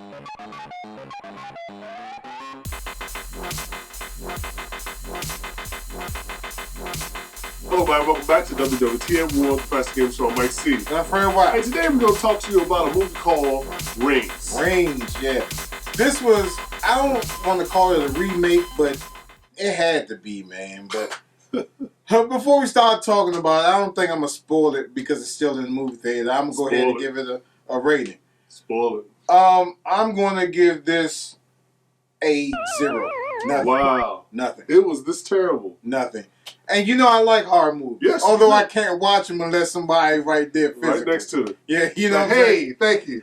Hello, everybody. Welcome back to WWTM World Fast Game Show. MikeC. My friend White. Hey, today we're going to talk to you about a movie called Rings. Rings, yeah. This was, I don't want to call it a remake, but it had to be, man. But before we start talking about it, I don't think I'm going to spoil it because it's still in the movie theater. I'm going to go ahead and give it a rating. Spoil it. I'm going to give this a 0. Nothing. Wow. Nothing. It was this terrible. Nothing. And you know I like horror movies. Yes, although I can't watch them unless somebody right there physically. Right next to it. Yeah, you know. Hey, thank you.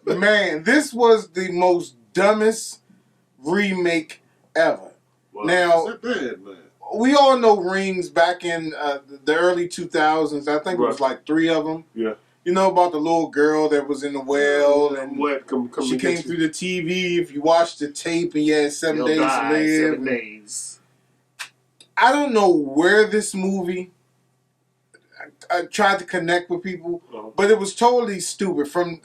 Man, this was the most dumbest remake ever. Wow. Now, Is that bad, man? we all know Rings back in the early 2000s. I think it was like 3 of them. Yeah. You know about the little girl that was in the well and she came through the TV. If you watched the tape and you had 7 days to live. 7 days. I don't know where this movie I tried to connect with people, but it was totally stupid from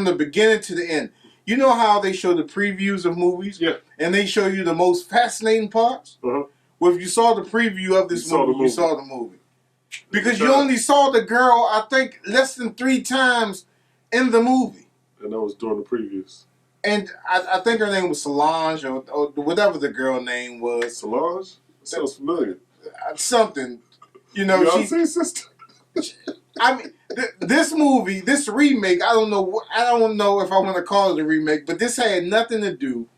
the beginning to the end. You know how they show the previews of movies? Yeah. And they show you the most fascinating parts? Uh-huh. Well, if you saw the preview of this movie, you saw the movie. Because you only saw the girl, I think, less than 3 times in the movie. And that was during the previews. And I think her name was Solange or whatever the girl name was. Solange? That sounds familiar. Something. You know, Beyonce's sister? I mean, this movie, this remake, I don't know if I want to call it a remake, but this had nothing to do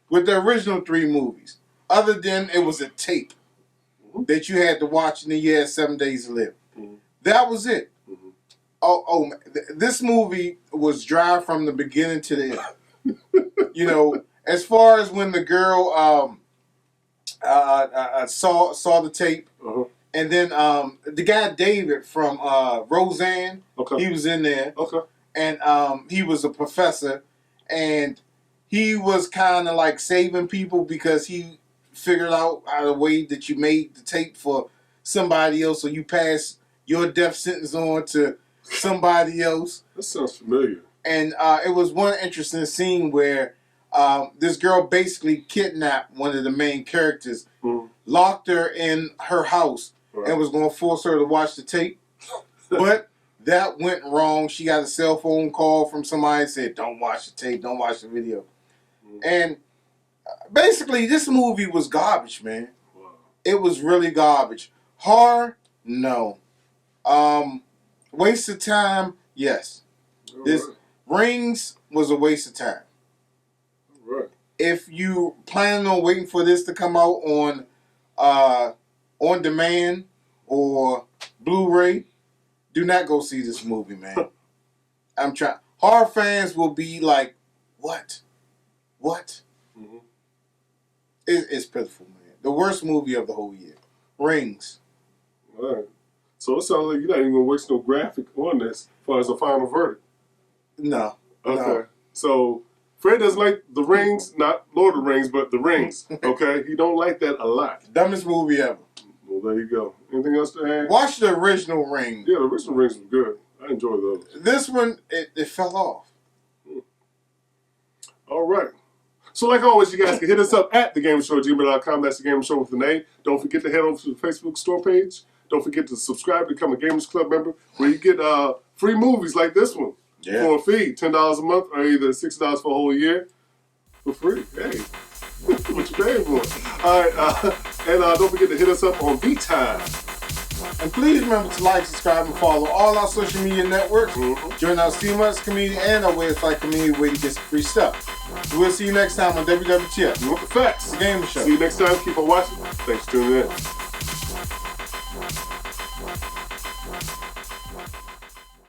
with the original 3 movies. Other than it was a tape that you had to watch and then you had 7 days to live. That was it. This movie was dry from the beginning to the end. You know, as far as when the girl saw the tape, and then the guy David from Roseanne, he was in there, and he was a professor, and he was kind of like saving people because he figured out a way that you made the tape for somebody else, so you pass your death sentence on to somebody else. That sounds familiar. And it was one interesting scene where this girl basically kidnapped one of the main characters, locked her in her house, and was going to force her to watch the tape. But that went wrong. She got a cell phone call from somebody that said, don't watch the tape, don't watch the video. And basically, this movie was garbage, man. Wow. It was really garbage. Horror? No. Waste of time? Yes. This Rings was a waste of time. Right. If you planning on waiting for this to come out on demand or Blu-ray, do not go see this movie, man. I'm trying. Horror fans will be like, what? What? It's pitiful, man. The worst movie of the whole year. Rings. All right. So it sounds like you're not even going to waste no graphic on this as far as a final verdict. No. Okay. No. So Fred doesn't like the Rings, not Lord of the Rings, but the Rings. Okay? He don't like that a lot. Dumbest movie ever. Well, there you go. Anything else to add? Watch the original Ring. Yeah, the original Rings was good. I enjoy those. This one, it fell off. All right. So like always, you guys can hit us up at thagamersshow@gmail.com. That's the Gamer Show with an A. Don't forget to head over to the Facebook store page. Don't forget to subscribe to become a Gamers Club member where you get free movies like this one for a fee. $10 a month or either $6 for a whole year for free. Hey, what you paying for? All right. And don't forget to hit us up on vTime. And please remember to like, subscribe, and follow all our social media networks. Join our Steam community and our website community where you get some free stuff. We'll see you next time on WWTF. You want the facts? The Gamer Show. See you next time. Keep on watching. Thanks for tuning in.